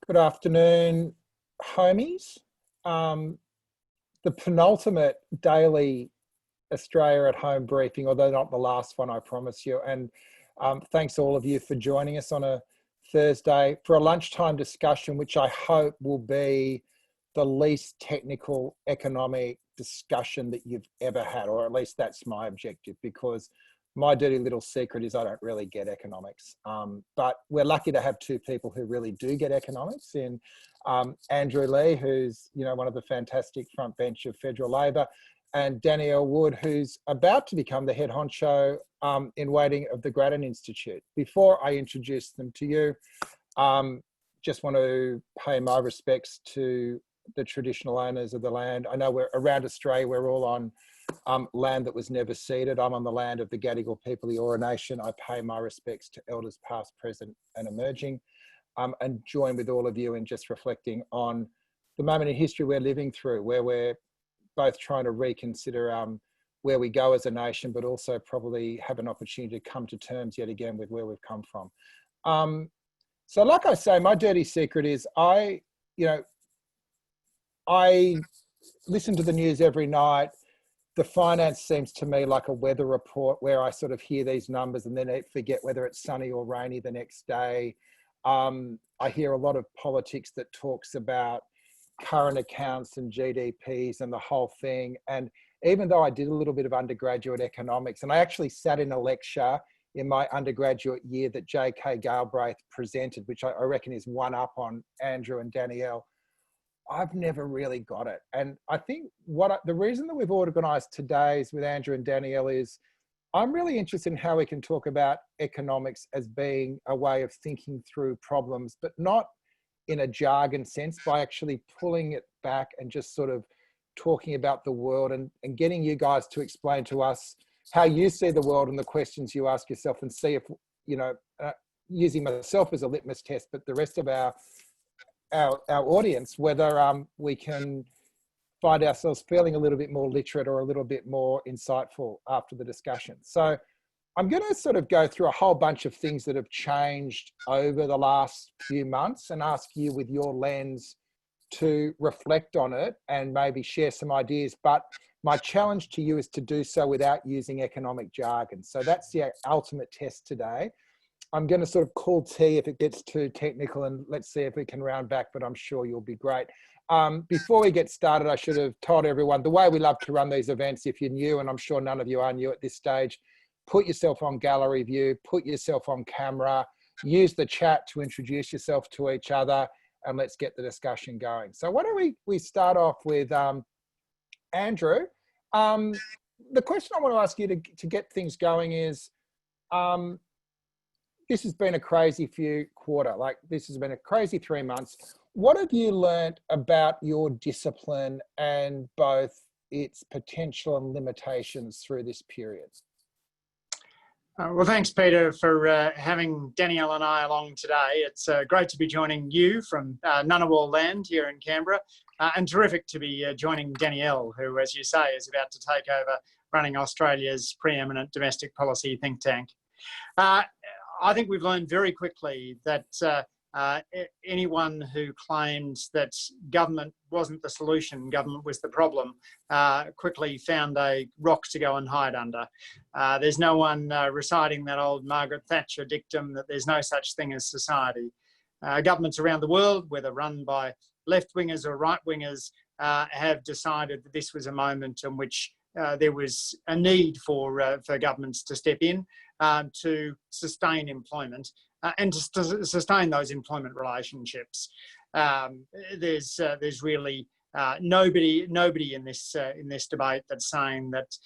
Good afternoon, homies. Um, the penultimate daily Australia at Home briefing, although not the last one, I promise you. And thanks all of you for joining us on a Thursday for a lunchtime discussion, which I hope will be the least technical economic discussion that you've ever had, or at least that's my objective, because my dirty little secret is I don't really get economics. But we're lucky to have two people who really do get economics in Andrew Leigh, who's one of the fantastic front bench of federal Labor, and Danielle Wood, who's about to become the head honcho in waiting of the Grattan Institute. Before I introduce them to you, just want to pay my respects to the traditional owners of the land. I know we're around Australia, we're all on land that was never ceded. I'm on the land of the Gadigal people, the Eora Nation. I pay my respects to elders past, present and emerging, and join with all of you in just reflecting on the moment in history we're living through, where we're both trying to reconsider where we go as a nation, but also probably have an opportunity to come to terms yet again with where we've come from. So like I say, my dirty secret is I listen to the news every night. The finance seems to me like a weather report where I sort of hear these numbers and then I forget whether it's sunny or rainy the next day. I hear a lot of politics that talks about current accounts and GDPs and the whole thing. And even though I did a little bit of undergraduate economics, and I actually sat in a lecture in my undergraduate year that J.K. Galbraith presented, which I reckon is one up on Andrew and Danielle, I've never really got it. And I think the reason that we've organised today's with Andrew and Danielle is I'm really interested in how we can talk about economics as being a way of thinking through problems, but not in a jargon sense, by actually pulling it back and just sort of talking about the world and getting you guys to explain to us how you see the world and the questions you ask yourself, and see if, using myself as a litmus test, but the rest of our audience, whether we can find ourselves feeling a little bit more literate or a little bit more insightful after the discussion. So I'm going to sort of go through a whole bunch of things that have changed over the last few months and ask you with your lens to reflect on it and maybe share some ideas. But my challenge to you is to do so without using economic jargon. So that's the ultimate test today. I'm going to sort of call tea if it gets too technical, and let's see if we can round back, but I'm sure you'll be great. Before we get started, I should have told everyone the way we love to run these events. If you're new, and I'm sure none of you are new at this stage, put yourself on gallery view, put yourself on camera, use the chat to introduce yourself to each other, and let's get the discussion going. So why don't we start off with Andrew. The question I want to ask you to get things going is, this has been a crazy quarter. Like, this has been a crazy 3 months. What have you learned about your discipline and both its potential and limitations through this period? Well, thanks, Peter, for having Danielle and I along today. It's great to be joining you from Ngunnawal land here in Canberra, and terrific to be joining Danielle, who, as you say, is about to take over running Australia's preeminent domestic policy think tank. I think we've learned very quickly that anyone who claims that government wasn't the solution, government was the problem, quickly found a rock to go and hide under. There's no one reciting that old Margaret Thatcher dictum that there's no such thing as society. Governments around the world, whether run by left-wingers or right-wingers, have decided that this was a moment in which there was a need for governments to step in to sustain employment and to sustain those employment relationships. There's really nobody in this debate that's saying that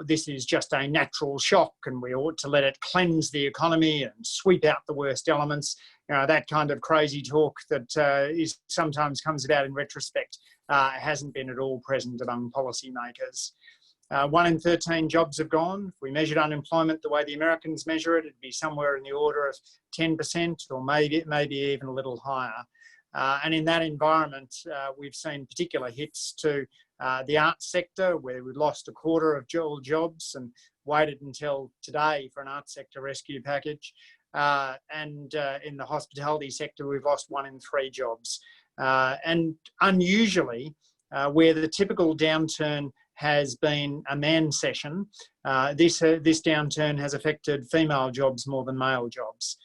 this is just a natural shock and we ought to let it cleanse the economy and sweep out the worst elements. That kind of crazy talk that sometimes comes about in retrospect hasn't been at all present among policymakers. 1 in 13 jobs have gone. If we measured unemployment the way the Americans measure it, it'd be somewhere in the order of 10% or maybe even a little higher. And in that environment, we've seen particular hits to the arts sector, where we lost a quarter of all jobs and waited until today for an arts sector rescue package. and in the hospitality sector, we've lost 1 in 3 jobs. And unusually, where the typical downturn has been a man session, this downturn has affected female jobs more than male jobs.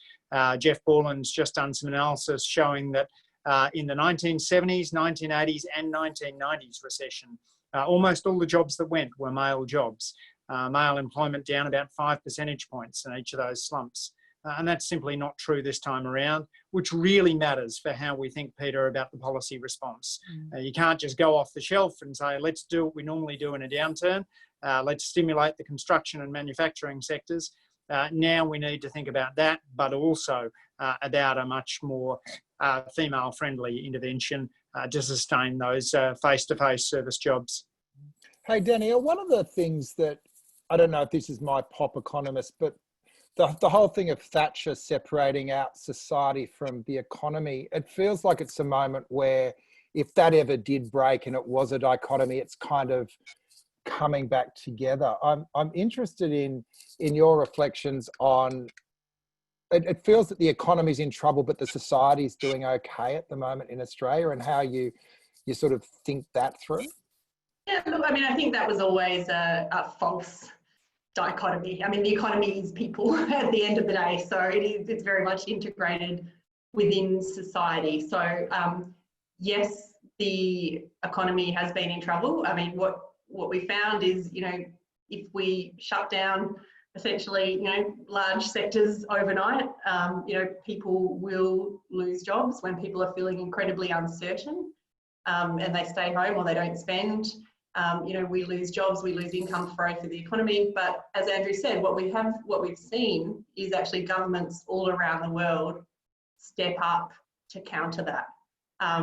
Jeff Borland's just done some analysis showing that in the 1970s, 1980s and 1990s recession, almost all the jobs that went were male jobs. Male employment down about 5 percentage points in each of those slumps. And that's simply not true this time around, which really matters for how we think, Peter, about the policy response. You can't just go off the shelf and say, let's do what we normally do in a downturn. Let's stimulate the construction and manufacturing sectors. Now we need to think about that, but also about a much more female-friendly intervention to sustain those face-to-face service jobs. Hey, Danielle, one of the things that, I don't know if this is my pop economist, but the whole thing of Thatcher separating out society from the economy, it feels like it's a moment where if that ever did break and it was a dichotomy, it's kind of coming back together. I'm interested in your reflections on, it feels that the economy's in trouble, but the society's doing okay at the moment in Australia, and how you sort of think that through. Yeah, look, I mean, I think that was always a false dichotomy. I mean, the economy is people at the end of the day, so it's very much integrated within society. So yes, the economy has been in trouble. I mean, what we found is, you know, if we shut down essentially, you know, large sectors overnight, you know, people will lose jobs when people are feeling incredibly uncertain, and they stay home or they don't spend. You know, we lose jobs, we lose income growth for the economy. But as Andrew said, what we've seen is actually governments all around the world step up to counter that,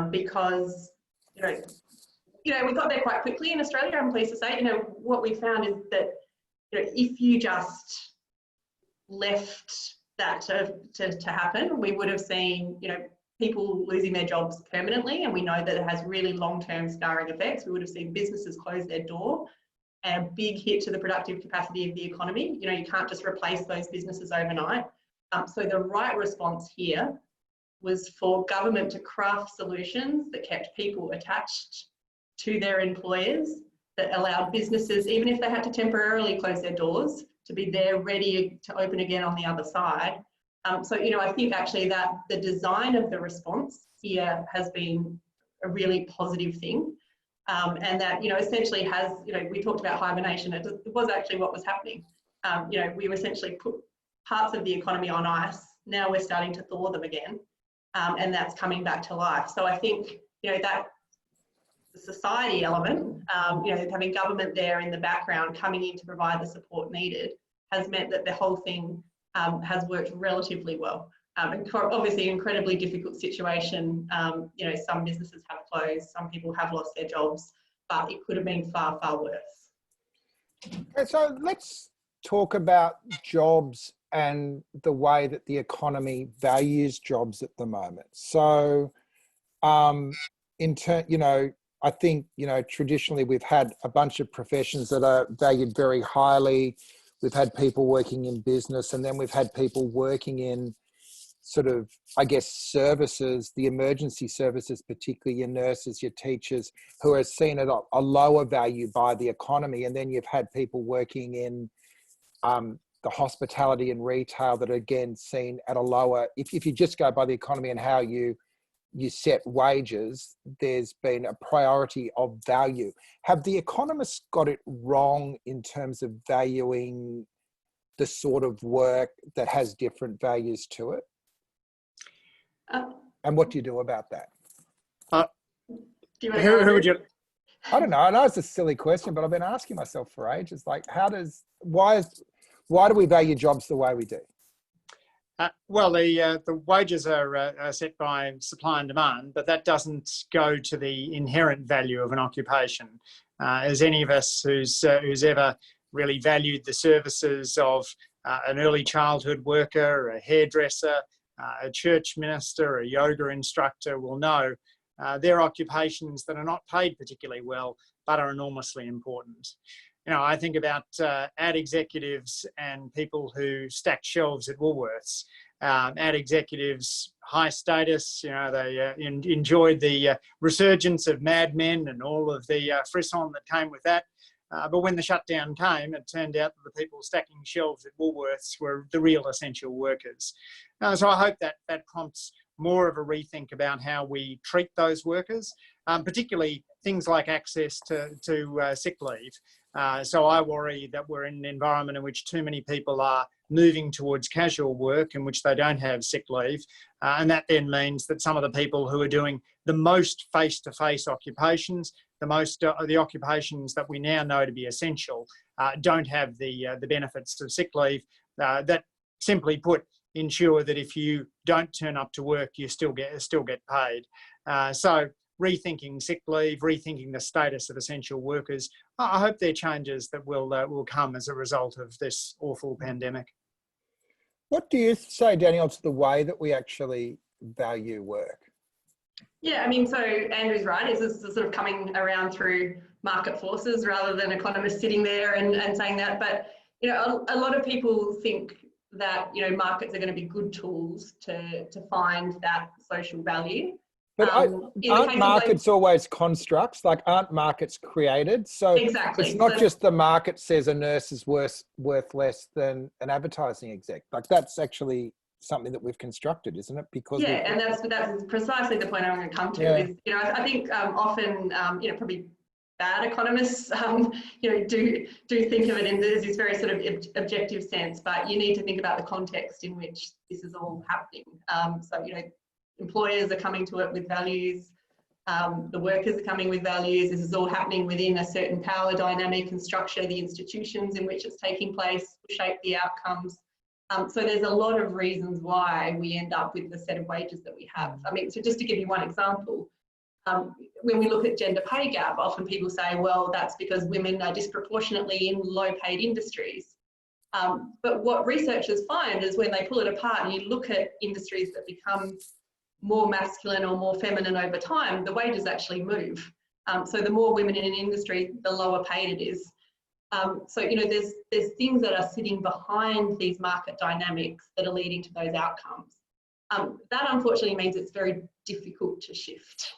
because you know, we got there quite quickly in Australia. I'm pleased to say, you know, what we found is that, you know, if you just left that to happen, we would have seen, you know, people losing their jobs permanently, and we know that it has really long-term scarring effects. We would have seen businesses close their door, and a big hit to the productive capacity of the economy. You know, you can't just replace those businesses overnight. So the right response here was for government to craft solutions that kept people attached to their employers, that allowed businesses, even if they had to temporarily close their doors, to be there ready to open again on the other side. So, you know, I think actually that the design of the response here has been a really positive thing. And that, you know, essentially has, you know, we talked about hibernation. It was actually what was happening. You know, we essentially put parts of the economy on ice. Now we're starting to thaw them again. And that's coming back to life. So I think, you know, that the society element, you know, having government there in the background coming in to provide the support needed has meant that the whole thing has worked relatively well. Obviously, an incredibly difficult situation. You know, some businesses have closed, some people have lost their jobs, but it could have been far, far worse. Okay, so let's talk about jobs and the way that the economy values jobs at the moment. So, you know, I think, you know, traditionally we've had a bunch of professions that are valued very highly. We've had people working in business, and then we've had people working in sort of, I guess, services, the emergency services, particularly your nurses, your teachers, who are seen at a lower value by the economy. And then you've had people working in the hospitality and retail that are again seen at a lower, if you just go by the economy and how you set wages, there's been a priority of value. Have the economists got it wrong in terms of valuing the sort of work that has different values to it? And what do you do about that? Who would you? I don't know. I know it's a silly question, but I've been asking myself for ages. Like, why do we value jobs the way we do? Well, the wages are set by supply and demand, but that doesn't go to the inherent value of an occupation. As any of us who's ever really valued the services of an early childhood worker, a hairdresser, a church minister, a yoga instructor will know, they're occupations that are not paid particularly well, but are enormously important. You know, I think about ad executives and people who stack shelves at Woolworths. ad executives high status. You know, they enjoyed the resurgence of Mad Men and all of the frisson that came with that. But when the shutdown came, it turned out that the people stacking shelves at Woolworths were the real essential workers. So I hope that that prompts more of a rethink about how we treat those workers, particularly things like access to sick leave. So I worry that we're in an environment in which too many people are moving towards casual work in which they don't have sick leave. And that then means that some of the people who are doing the most face-to-face occupations, the occupations that we now know to be essential, don't have the benefits of sick leave. That, simply put, ensure that if you don't turn up to work, you still get paid. So rethinking sick leave, rethinking the status of essential workers. I hope there are changes that will come as a result of this awful pandemic. What do you say, Danielle, to the way that we actually value work? Yeah, I mean, so Andrew's right. This is sort of coming around through market forces rather than economists sitting there and saying that. But, you know, a lot of people think that, you know, markets are going to be good tools to find that social value. But aren't markets always constructs? Like, aren't markets created? So exactly. It's not just the market says a nurse is worth less than an advertising exec. Like, that's actually something that we've constructed, isn't it? Because yeah, and that's precisely the point I'm going to come to. Yeah. Is, you know, I think often, you know, probably bad economists, you know, do think of it in this very sort of objective sense, but you need to think about the context in which this is all happening. So, you know, employers are coming to it with values, the workers are coming with values. This is all happening within a certain power dynamic and structure. The institutions in which it's taking place will shape the outcomes. So there's a lot of reasons why we end up with the set of wages that we have. I mean, so just to give you one example, when we look at gender pay gap, often people say, well, that's because women are disproportionately in low paid industries. But what researchers find is when they pull it apart and you look at industries that become more masculine or more feminine over time, the wages actually move. So the more women in an industry, the lower paid it is. So, you know, there's things that are sitting behind these market dynamics that are leading to those outcomes. That unfortunately means it's very difficult to shift.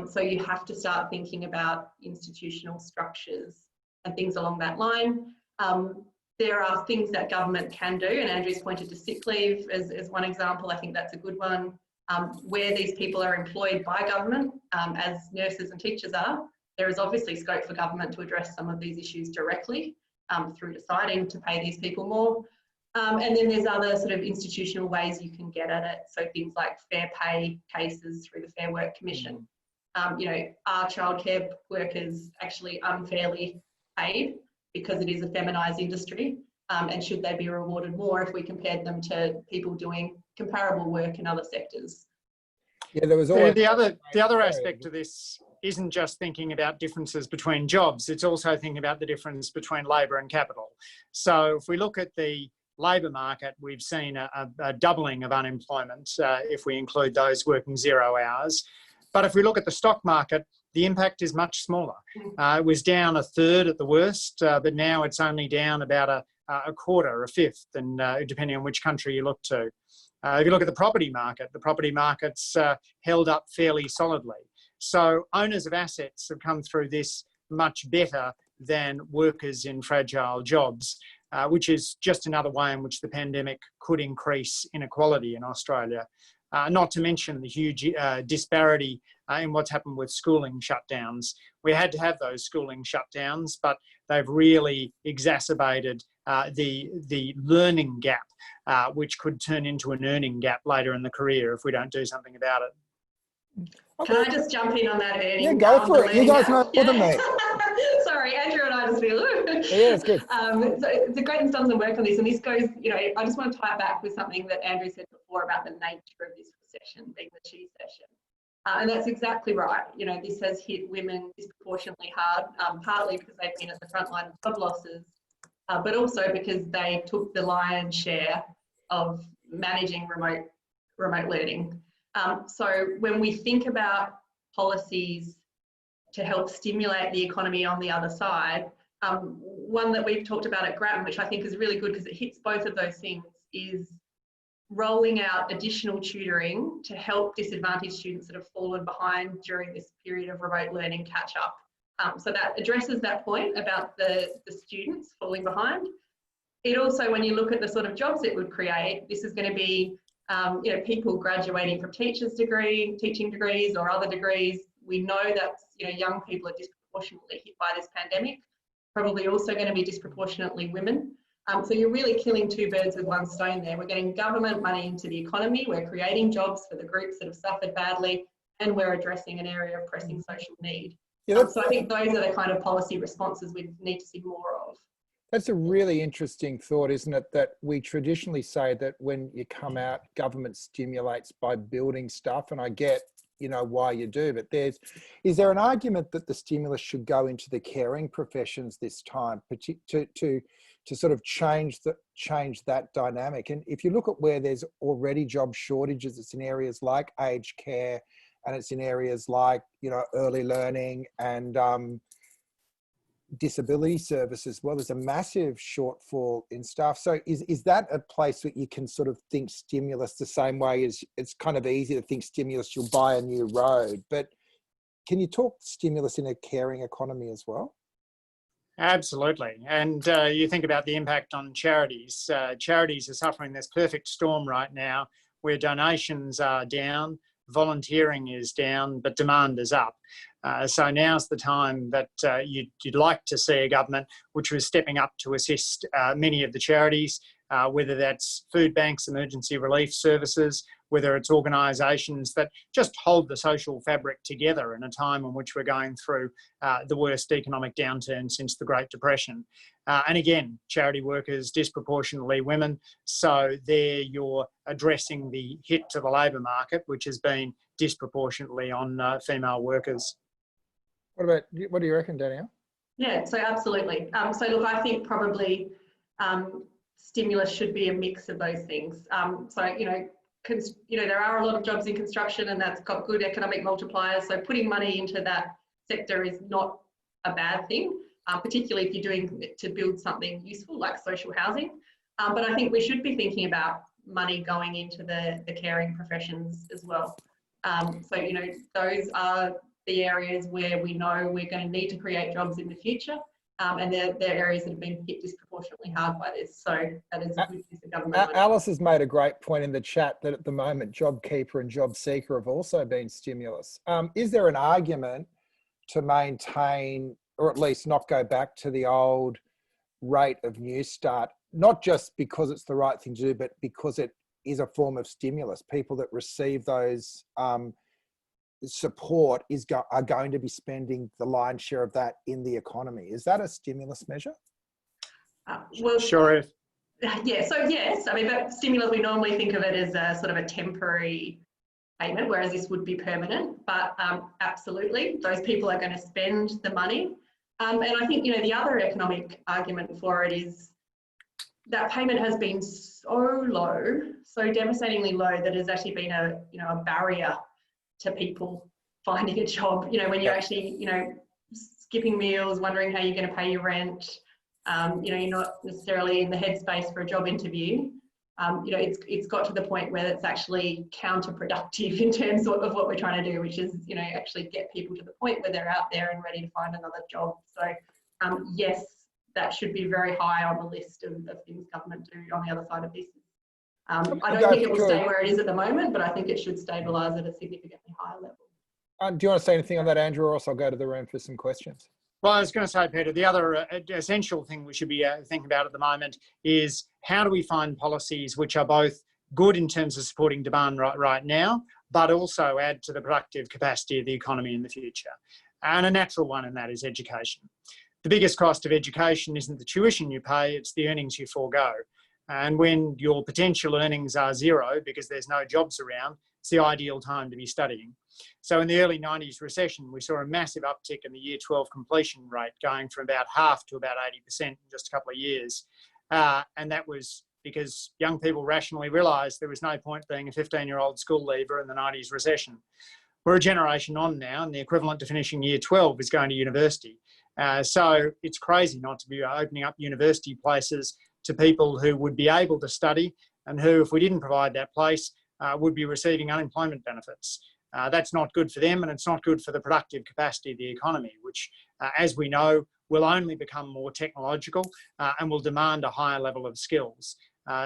So you have to start thinking about institutional structures and things along that line. There are things that government can do, and Andrew's pointed to sick leave as one example. I think that's a good one. Where these people are employed by government, as nurses and teachers are, there is obviously scope for government to address some of these issues directly through deciding to pay these people more. And then there's other sort of institutional ways you can get at it. So things like fair pay cases through the Fair Work Commission. You know, are childcare workers actually unfairly paid because it is a feminised industry? And should they be rewarded more if we compared them to people doing comparable work in other sectors? Yeah, there was always the other aspect to this isn't just thinking about differences between jobs, it's also thinking about the difference between labour and capital. So if we look at the labour market, we've seen a doubling of unemployment if we include those working 0 hours. But if we look at the stock market, the impact is much smaller. It was down a third at the worst, but now it's only down about a quarter, a fifth, and depending on which country you look to. If you look at the property market's held up fairly solidly. So owners of assets have come through this much better than workers in fragile jobs, which is just another way in which the pandemic could increase inequality in Australia. Not to mention the huge disparity in what's happened with schooling shutdowns. We had to have those schooling shutdowns, but they've really exacerbated the learning gap, which could turn into an earning gap later in the career if we don't do something about it. Can I just jump in on that earning? Yeah, go for it. You guys know more than me. Sorry, Andrew and I just feel. Yeah, it's good. So the Grattan's done some work on this, and this goes, you know, I just want to tie it back with something that Andrew said before about the nature of this recession being the she session. And that's exactly right. You know, this has hit women disproportionately hard, partly because they've been at the front line of job losses, but also because they took the lion's share of managing remote learning. So when we think about policies to help stimulate the economy on the other side, one that we've talked about at Grattan, which I think is really good because it hits both of those things, is rolling out additional tutoring to help disadvantaged students that have fallen behind during this period of remote learning catch up. So that addresses that point about the students falling behind. It also, when you look at the sort of jobs it would create, this is going to be people graduating from teaching degrees or other degrees. We know that young people are disproportionately hit by this pandemic, probably also going to be disproportionately women. So you're really killing two birds with one stone there. We're getting government money into the economy, we're creating jobs for the groups that have suffered badly, and we're addressing an area of pressing social need. Yeah, so I think those are the kind of policy responses we need to see more of. That's a really interesting thought, isn't it? That we traditionally say that when you come out, government stimulates by building stuff, and I get, why you do, but is there an argument that the stimulus should go into the caring professions this time, to sort of change that dynamic? And if you look at where there's already job shortages, it's in areas like aged care, and it's in areas like early learning and disability services. Well, there's a massive shortfall in staff. So is that a place that you can sort of think stimulus the same way as it's kind of easy to think stimulus, you'll buy a new road, but can you talk stimulus in a caring economy as well? Absolutely. And you think about the impact on charities. Charities are suffering this perfect storm right now where donations are down, volunteering is down, but demand is up. So now's the time that you'd like to see a government which was stepping up to assist many of the charities, whether that's food banks, emergency relief services, whether it's organisations that just hold the social fabric together in a time in which we're going through the worst economic downturn since the Great Depression. And again, charity workers, disproportionately women, so there you're addressing the hit to the labour market, which has been disproportionately on female workers. What do you reckon, Danielle? Yeah, so absolutely. So look, I think probably stimulus should be a mix of those things. There are a lot of jobs in construction, and that's got good economic multipliers. So putting money into that sector is not a bad thing, particularly if you're doing it to build something useful like social housing. But I think we should be thinking about money going into the caring professions as well. Those are the areas where we know we're going to need to create jobs in the future. And they're areas that have been hit disproportionately hard by this. So that is a good piece of government. Alice has made a great point in the chat that at the moment, JobKeeper and JobSeeker have also been stimulus. Is there an argument to maintain, or at least not go back to the old rate of New Start, not just because it's the right thing to do, but because it is a form of stimulus? People that receive those support are going to be spending the lion's share of that in the economy. Is that a stimulus measure? Well, sure. Yeah, so yes, I mean, but stimulus, we normally think of it as a sort of a temporary payment, whereas this would be permanent, but absolutely, those people are going to spend the money. And I think, the other economic argument for it is that payment has been so low, so devastatingly low, that has actually been a barrier to people finding a job. When you're actually, skipping meals, wondering how you're going to pay your rent, you're not necessarily in the headspace for a job interview. It's got to the point where it's actually counterproductive in terms of what we're trying to do, which is, actually get people to the point where they're out there and ready to find another job. So yes, that should be very high on the list of things government do on the other side of this. I don't think it will stay where it is at the moment, but I think it should stabilise at a significantly higher level. Do you want to say anything on that, Andrew, or else I'll go to the room for some questions? Well, I was going to say, Peter, the other essential thing we should be thinking about at the moment is how do we find policies which are both good in terms of supporting demand right now, but also add to the productive capacity of the economy in the future. And a natural one in that is education. The biggest cost of education isn't the tuition you pay, it's the earnings you forego. And when your potential earnings are zero because there's no jobs around, it's the ideal time to be studying. So in the early 90s recession, we saw a massive uptick in the year 12 completion rate, going from about half to about 80% in just a couple of years. And that was because young people rationally realised there was no point being a 15-year-old school leaver in the 90s recession. We're a generation on now, and the equivalent to finishing year 12 is going to university. So it's crazy not to be opening up university places to people who would be able to study and who, if we didn't provide that place, would be receiving unemployment benefits. That's not good for them, and it's not good for the productive capacity of the economy, which, as we know, will only become more technological and will demand a higher level of skills.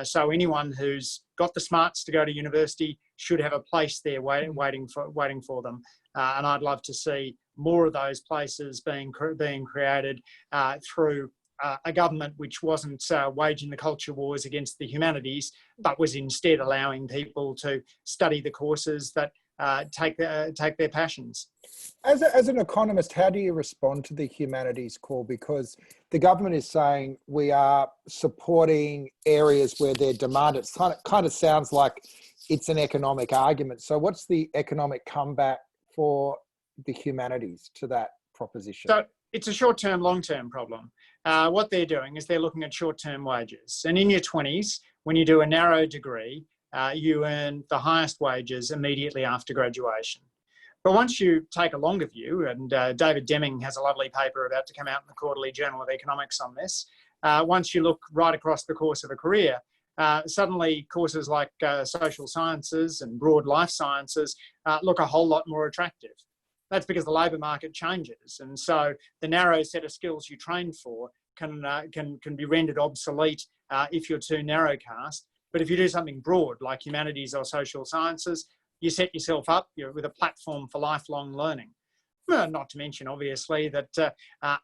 So anyone who's got the smarts to go to university should have a place there waiting for them. And I'd love to see more of those places being created through a government which wasn't waging the culture wars against the humanities, but was instead allowing people to study the courses that take their passions. As an economist, how do you respond to the humanities call? Because the government is saying we are supporting areas where they're demanded. It kind of sounds like it's an economic argument. So what's the economic comeback for the humanities to that proposition? So it's a short-term, long-term problem. What they're doing is they're looking at short-term wages. And in your 20s, when you do a narrow degree, you earn the highest wages immediately after graduation. But once you take a longer view, and David Deming has a lovely paper about to come out in the Quarterly Journal of Economics on this, once you look right across the course of a career, suddenly courses like social sciences and broad life sciences look a whole lot more attractive. That's because the labour market changes, and so the narrow set of skills you trained for can be rendered obsolete if you're too narrow cast. But if you do something broad like humanities or social sciences, you set yourself up with a platform for lifelong learning. Not to mention, obviously, that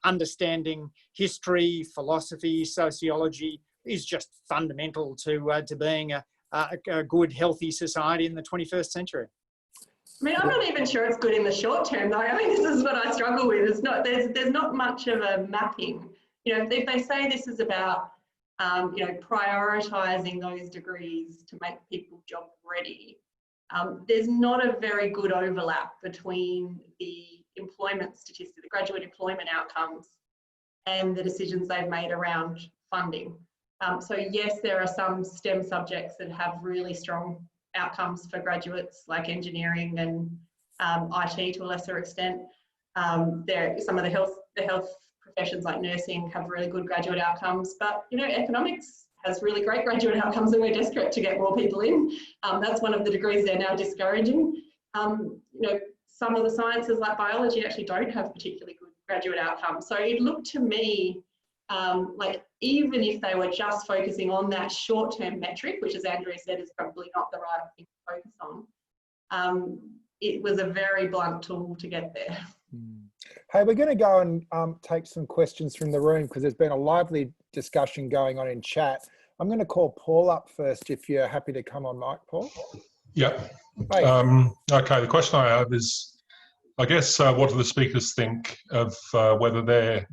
understanding history, philosophy, sociology is just fundamental to being a good, healthy society in the 21st century. I mean, I'm not even sure it's good in the short term, though. I mean, this is what I struggle with. It's not, there's not much of a mapping. You know, if they say this is about, you know, prioritising those degrees to make people job ready, there's not a very good overlap between the employment statistics, the graduate employment outcomes, and the decisions they've made around funding. So yes, there are some STEM subjects that have really strong outcomes for graduates, like engineering and IT to a lesser extent. Some of the health professions like nursing have really good graduate outcomes, but you know, economics has really great graduate outcomes, and we're desperate to get more people in. That's one of the degrees they're now discouraging. You know, some of the sciences like biology actually don't have particularly good graduate outcomes. So it looked to me like even if they were just focusing on that short-term metric, which as Andrew said is probably not the right thing to focus on, it was a very blunt tool to get there. Hey, we're going to go and take some questions from the room because there's been a lively discussion going on in chat. I'm going to call Paul up first if you're happy to come on mic, Paul. Yeah. Hey. Okay, the question I have is, I guess, what do the speakers think of whether the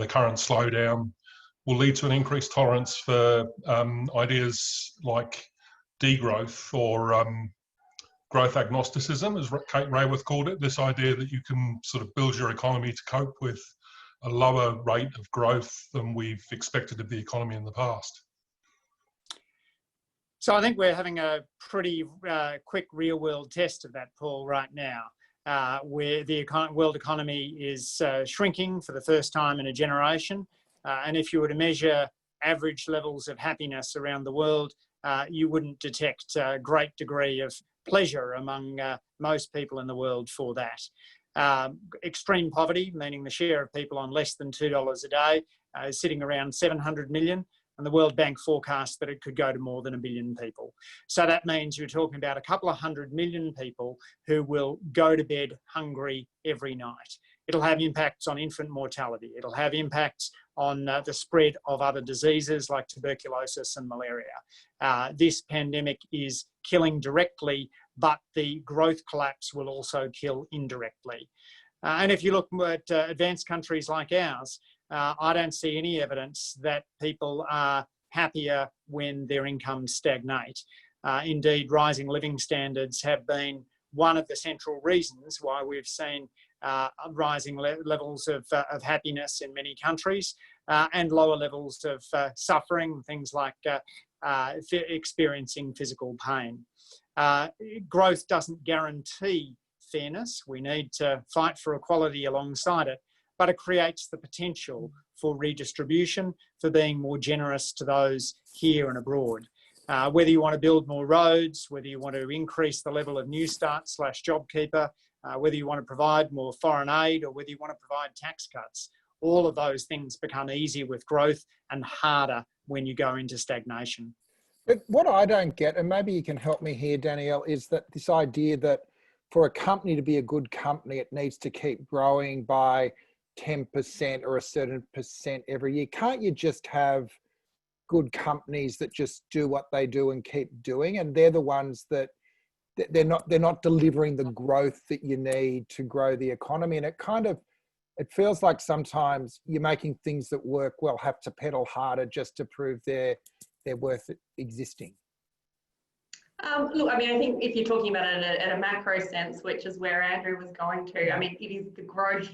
current slowdown will lead to an increased tolerance for ideas like degrowth or growth agnosticism, as Kate Raworth called it, this idea that you can sort of build your economy to cope with a lower rate of growth than we've expected of the economy in the past? So I think we're having a pretty quick real-world test of that, Paul, right now, where the world economy is shrinking for the first time in a generation. And if you were to measure average levels of happiness around the world, you wouldn't detect a great degree of pleasure among most people in the world for that. Extreme poverty, meaning the share of people on less than $2 a day, is sitting around 700 million. And the World Bank forecasts that it could go to more than 1 billion people. So that means you're talking about a couple of 100 million people who will go to bed hungry every night. It'll have impacts on infant mortality. It'll have impacts on the spread of other diseases like tuberculosis and malaria. This pandemic is killing directly, but the growth collapse will also kill indirectly. And if you look at advanced countries like ours, I don't see any evidence that people are happier when their incomes stagnate. Indeed, rising living standards have been one of the central reasons why we've seen rising levels of happiness in many countries and lower levels of suffering, things like experiencing physical pain. Growth doesn't guarantee fairness. We need to fight for equality alongside it. but it creates the potential for redistribution, for being more generous to those here and abroad. Whether you want to build more roads, whether you want to increase the level of New Start / JobKeeper, whether you want to provide more foreign aid, or whether you want to provide tax cuts, all of those things become easier with growth and harder when you go into stagnation. But what I don't get, and maybe you can help me here, Danielle, is that this idea that for a company to be a good company, it needs to keep growing by 10% or a certain percent every year. Can't you just have good companies that just do what they do and keep doing? And they're the ones that they're not delivering the growth that you need to grow the economy. And it feels like sometimes you're making things that work well have to pedal harder just to prove they're worth existing. Look, I mean, I think if you're talking about it at a macro sense, which is where Andrew was going to, I mean, it is the growth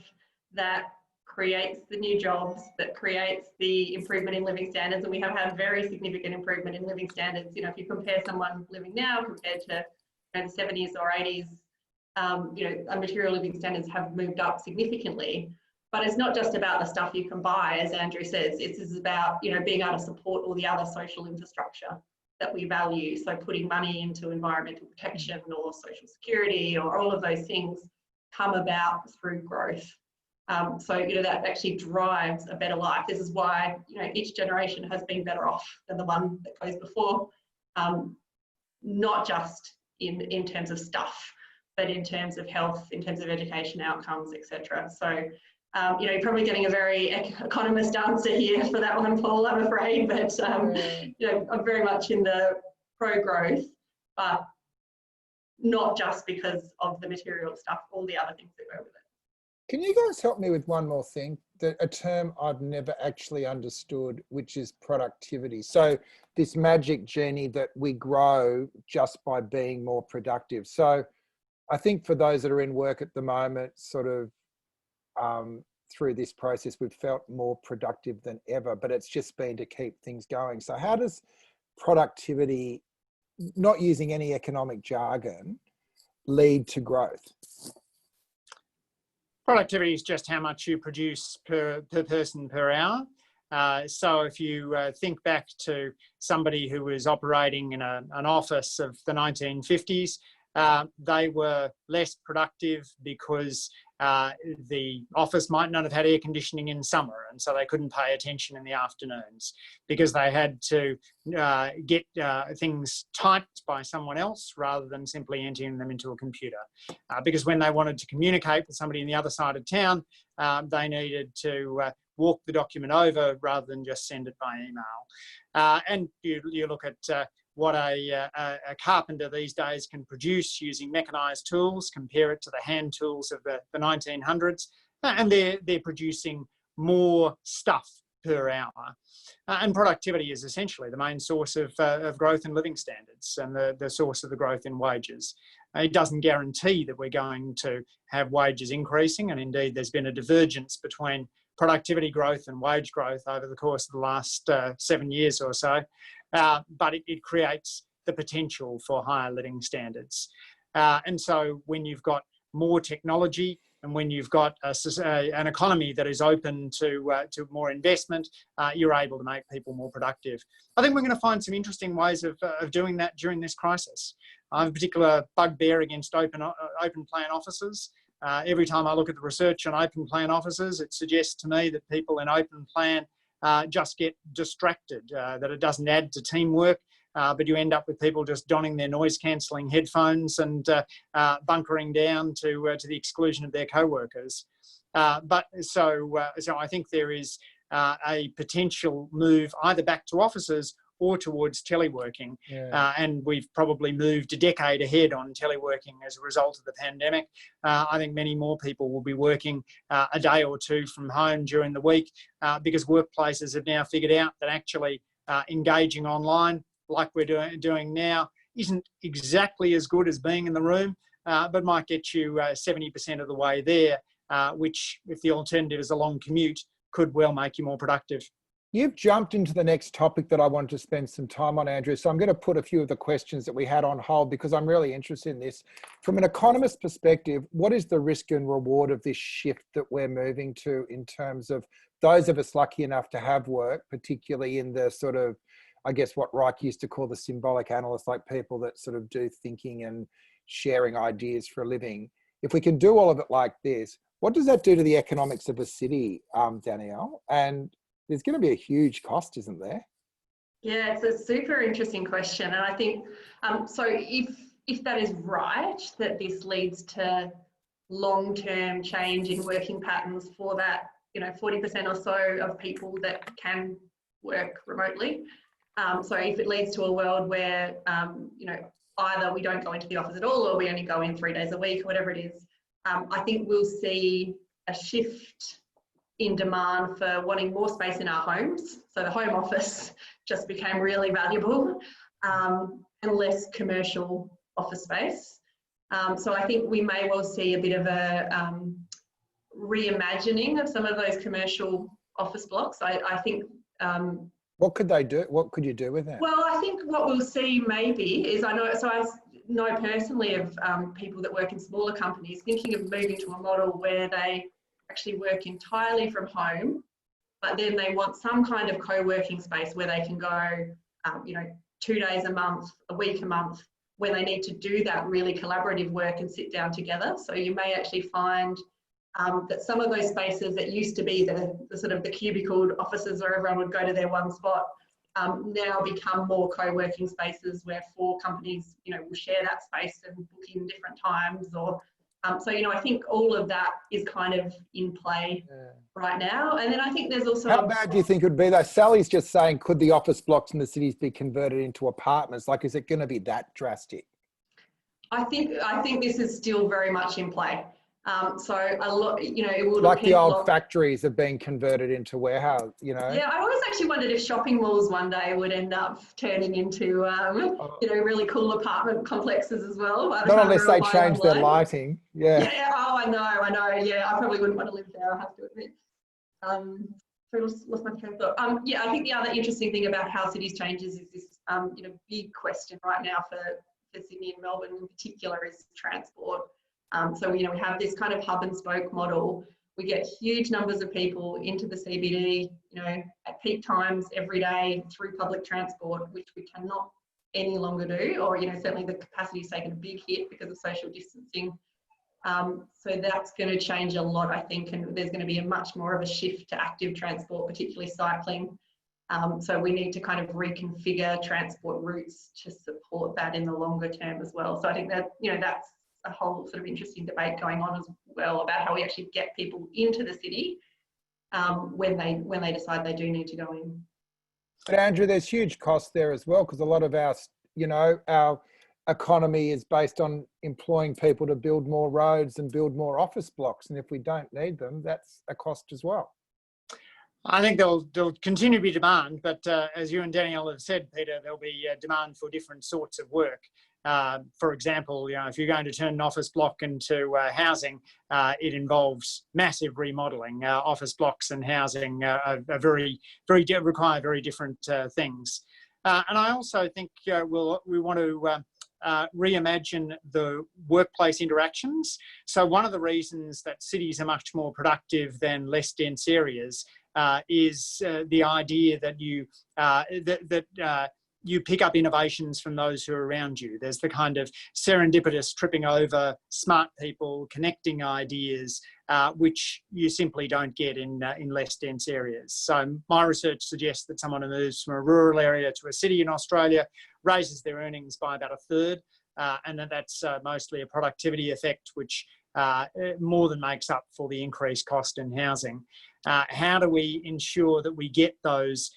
that creates the new jobs, that creates the improvement in living standards. And we have had very significant improvement in living standards. You know, if you compare someone living now compared to the 70s or 80s, you know, material living standards have moved up significantly. But it's not just about the stuff you can buy, as Andrew says. It's about, you know, being able to support all the other social infrastructure that we value. So putting money into environmental protection or social security or all of those things come about through growth. So, you know, that actually drives a better life. This is why, you know, each generation has been better off than the one that goes before, not just in terms of stuff, but in terms of health, in terms of education outcomes, etc. So, you know, you're probably getting a very economist answer here for that one, Paul, I'm afraid, but, you know, I'm very much in the pro-growth, but not just because of the material stuff, all the other things that go with it. Can you guys help me with one more thing? A term I've never actually understood, which is productivity. So this magic genie that we grow just by being more productive. So I think for those that are in work at the moment, sort of through this process, we've felt more productive than ever, but it's just been to keep things going. So how does productivity, not using any economic jargon, lead to growth? Productivity is just how much you produce per person per hour. So if you think back to somebody who was operating in an office of the 1950s, they were less productive because the office might not have had air conditioning in summer, and so they couldn't pay attention in the afternoons because they had to get things typed by someone else rather than simply entering them into a computer. Because when they wanted to communicate with somebody in the other side of town, they needed to walk the document over rather than just send it by email. And you look at what a carpenter these days can produce using mechanised tools, compare it to the hand tools of the 1900s, and they're producing more stuff per hour. And productivity is essentially the main source of growth in living standards and the source of the growth in wages. It doesn't guarantee that we're going to have wages increasing, and indeed there's been a divergence between productivity growth and wage growth over the course of the last 7 years or so. But it creates the potential for higher living standards. And so when you've got more technology and when you've got an economy that is open to more investment, you're able to make people more productive. I think we're going to find some interesting ways of doing that during this crisis. I have a particular bugbear against open plan offices. Every time I look at the research on open plan offices, it suggests to me that people in open plan just get distracted, that it doesn't add to teamwork, but you end up with people just donning their noise-cancelling headphones and bunkering down to the exclusion of their co-workers. So I think there is a potential move either back to offices or towards teleworking. Yeah. And we've probably moved a decade ahead on teleworking as a result of the pandemic. I think many more people will be working a day or two from home during the week because workplaces have now figured out that actually engaging online, like we're doing now, isn't exactly as good as being in the room, but might get you 70% of the way there, which, if the alternative is a long commute, could well make you more productive. You've jumped into the next topic that I wanted to spend some time on, Andrew. So I'm going to put a few of the questions that we had on hold because I'm really interested in this. From an economist perspective, what is the risk and reward of this shift that we're moving to in terms of those of us lucky enough to have work, particularly in the sort of, I guess what Reich used to call the symbolic analysts, like people that sort of do thinking and sharing ideas for a living. If we can do all of it like this, what does that do to the economics of a city, Danielle? And there's going to be a huge cost, isn't there? Yeah, it's a super interesting question. And I think, so if that is right, that this leads to long-term change in working patterns for that, 40% or so of people that can work remotely. So if it leads to a world where, either we don't go into the office at all or we only go in 3 days a week or whatever it is, I think we'll see a shift in demand for wanting more space in our homes. So the home office just became really valuable, and less commercial office space. So I think we may well see a bit of a reimagining of some of those commercial office blocks. I think. What could they do? What could you do with that? Well, I think what we'll see maybe is, I know personally of people that work in smaller companies thinking of moving to a model where they actually work entirely from home, but then they want some kind of co-working space where they can go, 2 days a month, a week a month, when they need to do that really collaborative work and sit down together. So you may actually find that some of those spaces that used to be the sort of the cubicled offices where everyone would go to their one spot, now become more co-working spaces where 4 companies, will share that space and book in different times. Or so, I think all of that is kind of in play right now. And then I think there's also... How bad do you think it would be though? Sally's just saying, could the office blocks in the cities be converted into apartments? Like, is it going to be that drastic? I think this is still very much in play. So a lot, it will like the old factories have been converted into warehouse, Yeah, I always actually wondered if shopping malls one day would end up turning into, really cool apartment complexes as well. Not unless they change their lighting. Yeah. Yeah. Oh, I know. Yeah, I probably wouldn't want to live there, I have to admit. So I lost my train of thought. I think the other interesting thing about how cities changes is this, big question right now for Sydney and Melbourne in particular is transport. So, we have this kind of hub and spoke model. We get huge numbers of people into the CBD, at peak times every day through public transport, which we cannot any longer do, or, certainly the capacity is taken a big hit because of social distancing. So that's going to change a lot, I think, and there's going to be a much more of a shift to active transport, particularly cycling. So we need to kind of reconfigure transport routes to support that in the longer term as well. So I think that, that's a whole sort of interesting debate going on as well about how we actually get people into the city when they decide they do need to go in. But Andrew, there's huge costs there as well, because a lot of our economy is based on employing people to build more roads and build more office blocks. And if we don't need them, that's a cost as well. I think there'll continue to be demand, but as you and Danielle have said, Peter, there'll be demand for different sorts of work. For example, if you're going to turn an office block into housing, it involves massive remodelling. Office blocks and housing are require very different things. And I also think we want to reimagine the workplace interactions. So one of the reasons that cities are much more productive than less dense areas is the idea that you pick up innovations from those who are around you. There's the kind of serendipitous tripping over smart people, connecting ideas, which you simply don't get in less dense areas. So my research suggests that someone who moves from a rural area to a city in Australia raises their earnings by about 1/3, and that's mostly a productivity effect, which more than makes up for the increased cost in housing. How do we ensure that we get those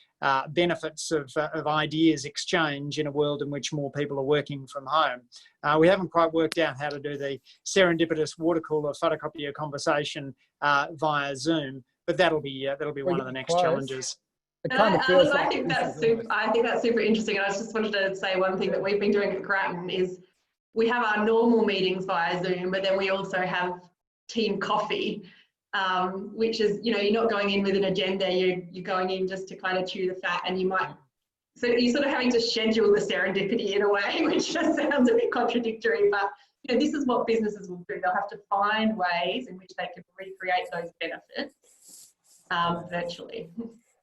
benefits of ideas exchange in a world in which more people are working from home? We haven't quite worked out how to do the serendipitous water cooler photocopier conversation via Zoom, but that'll be one of the next challenges. It kind of feels I think that's super interesting. And I just wanted to say one thing that we've been doing at Grattan is we have our normal meetings via Zoom, but then we also have team coffee. which is, you know, you're not going in with an agenda, you're going in just to kind of chew the fat, and you might, so you're sort of having to schedule the serendipity in a way, which just sounds a bit contradictory, but you know, this is what businesses will do. They'll have to find ways in which they can recreate those benefits virtually.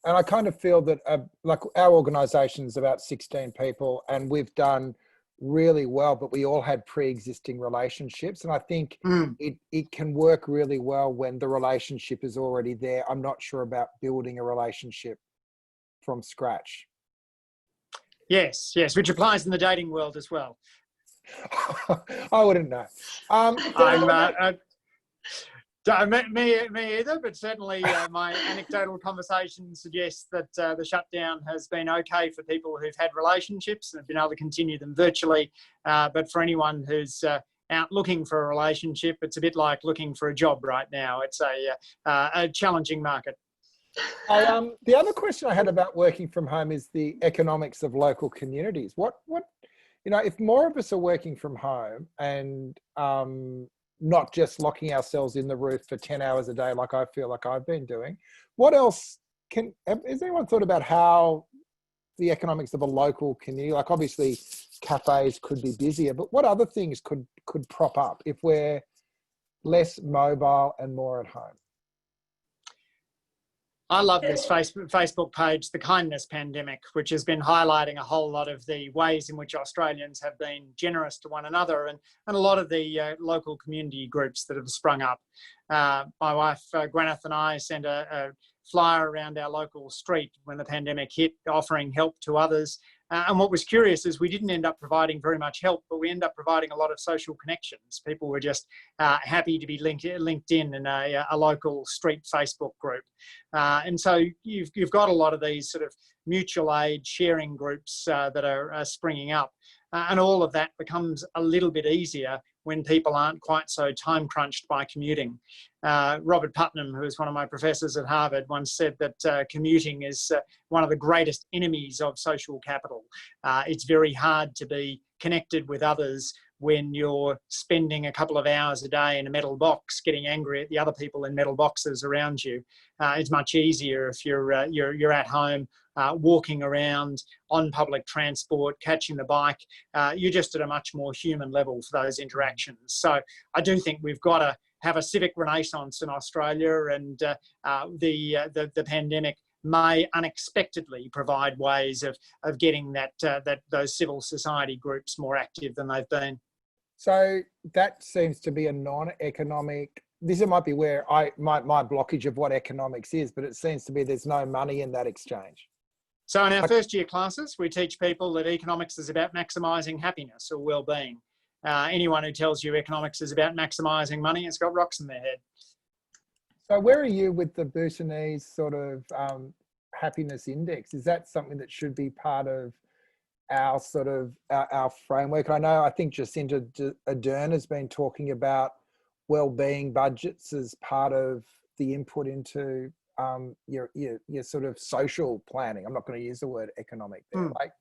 And I kind of feel that like our organisation is about 16 people and we've done really well, but we all had pre-existing relationships. And I think it can work really well when the relationship is already there. I'm not sure about building a relationship from scratch. Yes, yes, which applies in the dating world as well. I wouldn't know. Me either, but certainly my anecdotal conversation suggests that the shutdown has been okay for people who've had relationships and have been able to continue them virtually. But for anyone who's out looking for a relationship, it's a bit like looking for a job right now. It's a challenging market. The other question I had about working from home is the economics of local communities. What you know, if more of us are working from home and not just locking ourselves in the roof for 10 hours a day like I feel like I've been doing, what else has anyone thought about how the economics of a local community, like obviously cafes could be busier, but what other things could prop up if we're less mobile and more at home? I love this Facebook page, The Kindness Pandemic, which has been highlighting a whole lot of the ways in which Australians have been generous to one another and a lot of the local community groups that have sprung up. My wife, Grattan, and I sent a flyer around our local street when the pandemic hit, offering help to others. And what was curious is we didn't end up providing very much help, but we ended up providing a lot of social connections. People were just happy to be linked in a local street Facebook group. And so you've got a lot of these sort of mutual aid sharing groups that are springing up. And all of that becomes a little bit easier when people aren't quite so time crunched by commuting. Robert Putnam, who is one of my professors at Harvard, once said that commuting is one of the greatest enemies of social capital. It's very hard to be connected with others when you're spending a couple of hours a day in a metal box getting angry at the other people in metal boxes around you. It's much easier if you're at home, walking around on public transport, catching the bike. You're just at a much more human level for those interactions. So I do think we've got to have a civic renaissance in Australia, and the pandemic may unexpectedly provide ways of getting those civil society groups more active than they've been. So that seems to be a non-economic. This might be where my blockage of what economics is, but it seems to be there's no money in that exchange. So in our first year classes, we teach people that economics is about maximising happiness or well-being. Anyone who tells you economics is about maximising money has got rocks in their head. So where are you with the Bhutanese sort of happiness index? Is that something that should be part of our sort of our framework? I think Jacinta Ardern has been talking about well-being budgets as part of the input into your sort of social planning. I'm not going to use the word economic there. Like,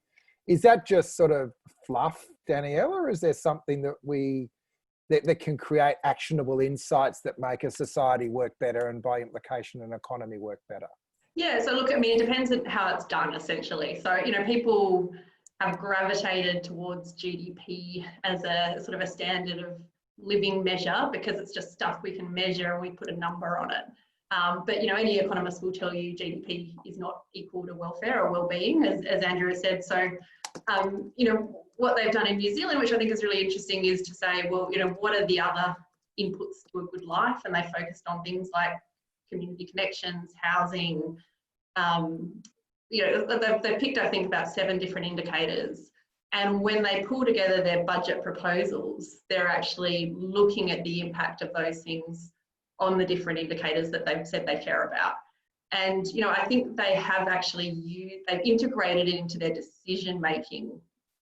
is that just sort of fluff, Danielle, or is there something that can create actionable insights that make a society work better and by implication an economy work better? Yeah, so look, I mean, it depends on how it's done essentially. So, you know, people have gravitated towards GDP as a sort of a standard of living measure because it's just stuff we can measure and we put a number on it. But, you know, any economist will tell you GDP is not equal to welfare or well-being, as Andrew has said. So, you know, what they've done in New Zealand, which I think is really interesting, is to say, well, you know, what are the other inputs to a good life? And they focused on things like community connections, housing. You know, they've picked, I think, about 7 different indicators. And when they pull together their budget proposals, they're actually looking at the impact of those things on the different indicators that they've said they care about. And, you know, I think they have actually they've integrated it into their decision making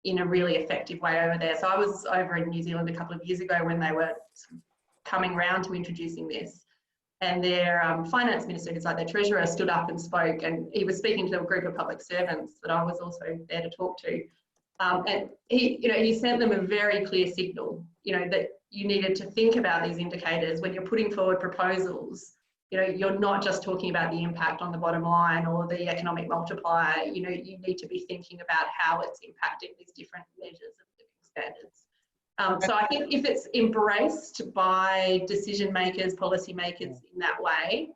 in a really effective way over there. So I was over in New Zealand a couple of years ago when they were coming around to introducing this. And their finance minister, who's like their treasurer, stood up and spoke, and he was speaking to a group of public servants that I was also there to talk to. And he sent them a very clear signal, you know, that you needed to think about these indicators when you're putting forward proposals. you know, you're not just talking about the impact on the bottom line or the economic multiplier. You know, you need to be thinking about how it's impacting these different measures of living standards. So I think if it's embraced by decision makers, policy makers in that way,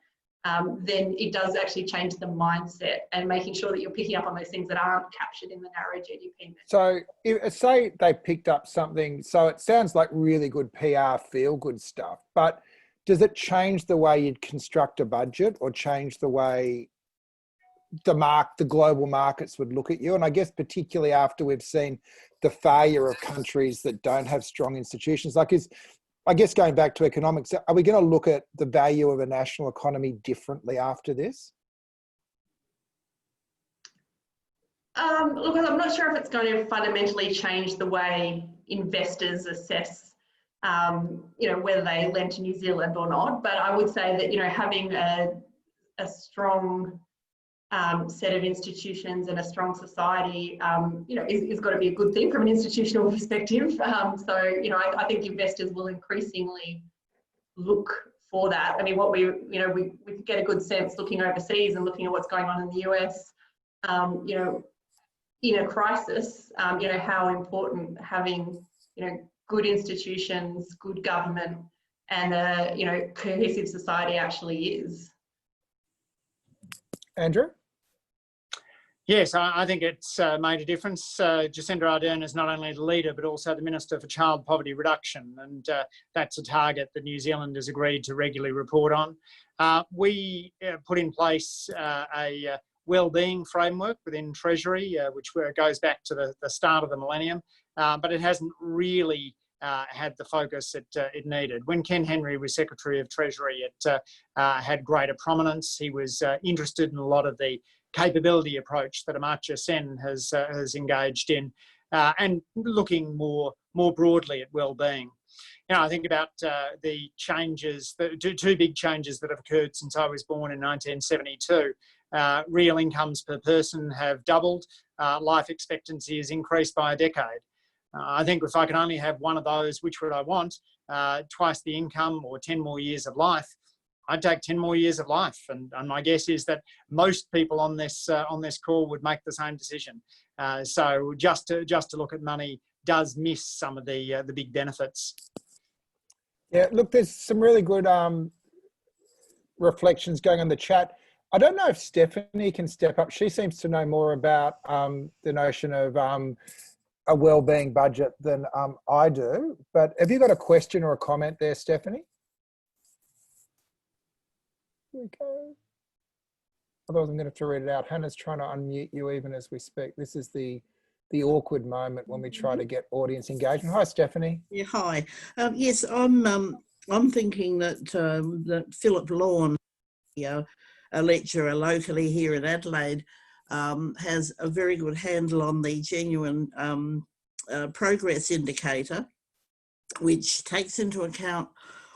then it does actually change the mindset and making sure that you're picking up on those things that aren't captured in the narrow GDP measure. So say they picked up something, so it sounds like really good PR, feel good stuff, but does it change the way you'd construct a budget or change the way the global markets would look at you? And I guess particularly after we've seen the failure of countries that don't have strong institutions, like I guess going back to economics, are we going to look at the value of a national economy differently after this? Look, I'm not sure if it's going to fundamentally change the way investors assess, you know, whether they lend to New Zealand or not. But I would say that, you know, having a strong set of institutions and a strong society, you know, is got to be a good thing from an institutional perspective. So, you know, I think investors will increasingly look for that. I mean, what we get a good sense looking overseas and looking at what's going on in the US, you know, in a crisis, you know, how important having, you know, good institutions, good government, and a, you know, cohesive society actually is. Andrew? Yes, I think it's made a difference. Jacinda Ardern is not only the leader, but also the Minister for Child Poverty Reduction. And that's a target that New Zealand has agreed to regularly report on. We put in place a wellbeing framework within Treasury, which goes back to the start of the millennium, but it hasn't really had the focus it needed. When Ken Henry was Secretary of Treasury, it had greater prominence. He was interested in a lot of the capability approach that Amartya Sen has engaged in, and looking more broadly at well-being. You know, I think about the changes, the two big changes that have occurred since I was born in 1972. Real incomes per person have doubled. Life expectancy has increased by a decade. I think if I could only have one of those, which would I want? Twice the income or 10 more years of life. I'd take 10 more years of life, and my guess is that most people on this call would make the same decision. So just to look at money does miss some of the big benefits. Yeah, look, there's some really good reflections going on the chat. I don't know if Stephanie can step up. She seems to know more about the notion of a wellbeing budget than I do. But have you got a question or a comment there, Stephanie? Here we go. Otherwise, I'm going to have to read it out. Hannah's trying to unmute you even as we speak. This is the awkward moment when we try to get audience engagement. Hi, Stephanie. Yeah, hi. Yes, I'm thinking that that Philip Lawn, a lecturer locally here in Adelaide, has a very good handle on the genuine progress indicator, which takes into account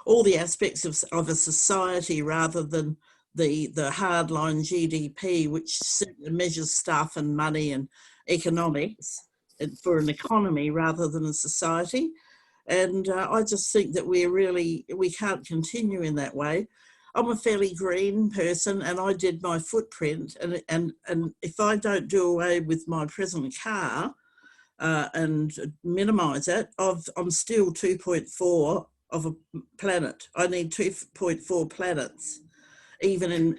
all the aspects of a society rather than the hardline GDP, which measures stuff and money and economics for an economy rather than a society. And I just think that we can't continue in that way. I'm a fairly green person, and I did my footprint, and if I don't do away with my present car and minimise it, I'm still 2.4 of a planet. I need 2.4 planets, even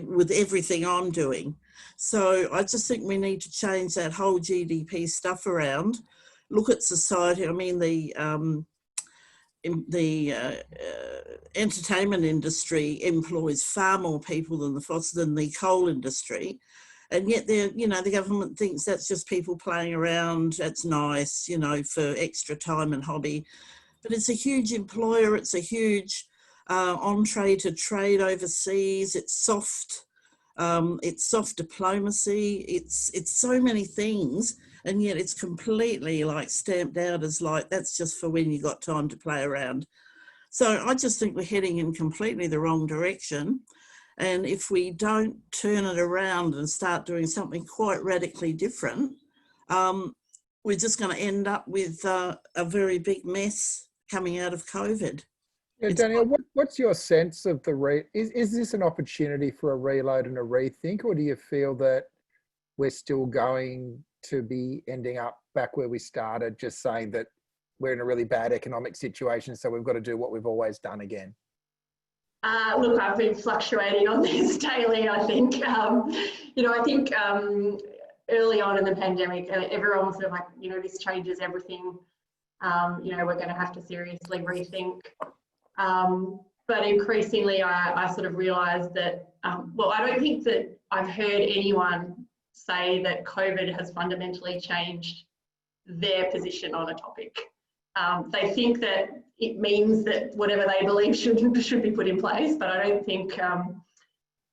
with everything I'm doing. So I just think we need to change that whole GDP stuff around. Look at society. I mean, the entertainment industry employs far more people than the coal industry, and yet the government thinks that's just people playing around. That's nice, for extra time and hobby, but it's a huge employer. It's a huge entree to trade overseas. It's soft diplomacy. It's so many things. And yet it's completely stamped out as that's just for when you got time to play around. So I just think we're heading in completely the wrong direction. And if we don't turn it around and start doing something quite radically different, we're just going to end up with a very big mess coming out of COVID. Yeah, Danielle, what's your sense of is this an opportunity for a reload and a rethink, or do you feel that we're still going to be ending up back where we started, just saying that we're in a really bad economic situation, so we've got to do what we've always done again? Look, I've been fluctuating on this daily, I think. I think early on in the pandemic, everyone was sort of like, this changes everything. We're going to have to seriously rethink. But increasingly, I sort of realised that, I don't think that I've heard anyone say that COVID has fundamentally changed their position on a topic. They think that it means that whatever they believe should be put in place, but I don't think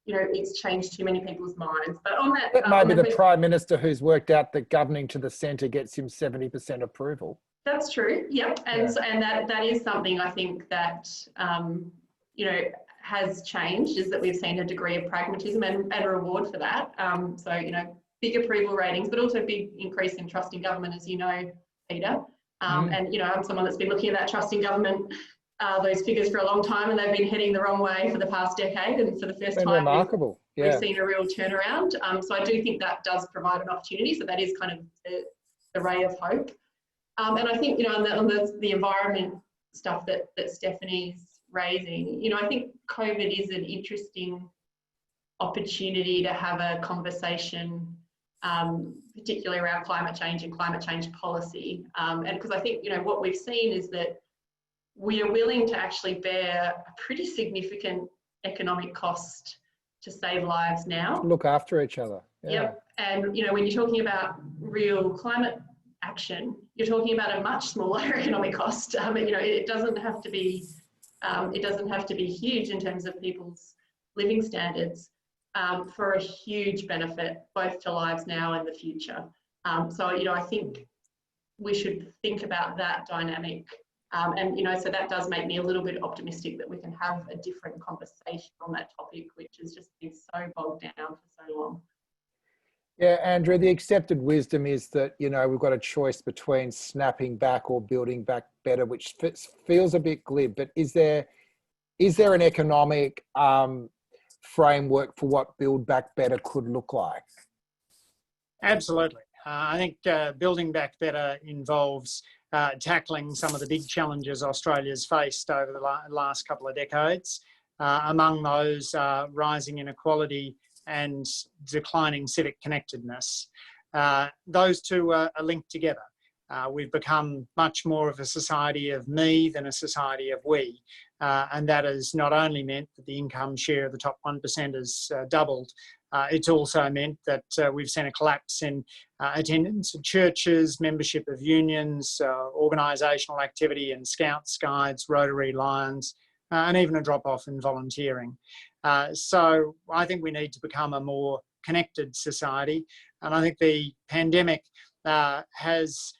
it's changed too many people's minds. But on that, maybe the Prime Minister who's worked out that governing to the centre gets him 70% approval. That's true. Yep, and that is something I think that has changed, is that we've seen a degree of pragmatism and reward for that. Big approval ratings, but also big increase in trust in government, as you know, Peter. And I'm someone that's been looking at that trust in government, those figures for a long time, and they've been heading the wrong way for the past decade. And for the first time, remarkable. We've seen a real turnaround. So I do think that does provide an opportunity. So that is kind of the ray of hope. And I think, on the environment stuff that Stephanie's raising, I think COVID is an interesting opportunity to have a conversation, particularly around climate change and climate change policy. And because I think, what we've seen is that we are willing to actually bear a pretty significant economic cost to save lives now. Look after each other. Yeah. Yep. And, when you're talking about real climate action, you're talking about a much smaller economic cost. It doesn't have to be huge in terms of people's living standards, for a huge benefit both to lives now and the future. I think we should think about that dynamic. So that does make me a little bit optimistic that we can have a different conversation on that topic, which has just been so bogged down for so long. Yeah, Andrew, the accepted wisdom is that, we've got a choice between snapping back or building back better, which feels a bit glib, but is there an economic framework for what build back better could look like? Absolutely. I think building back better involves tackling some of the big challenges Australia's faced over the last couple of decades. Among those, rising inequality and declining civic connectedness. Those two are linked together. We've become much more of a society of me than a society of we. And that has not only meant that the income share of the top 1% has doubled, it's also meant that we've seen a collapse in attendance at churches, membership of unions, organisational activity in Scouts, Guides, Rotary, Lions, and even a drop-off in volunteering. So I think we need to become a more connected society. And I think the pandemic has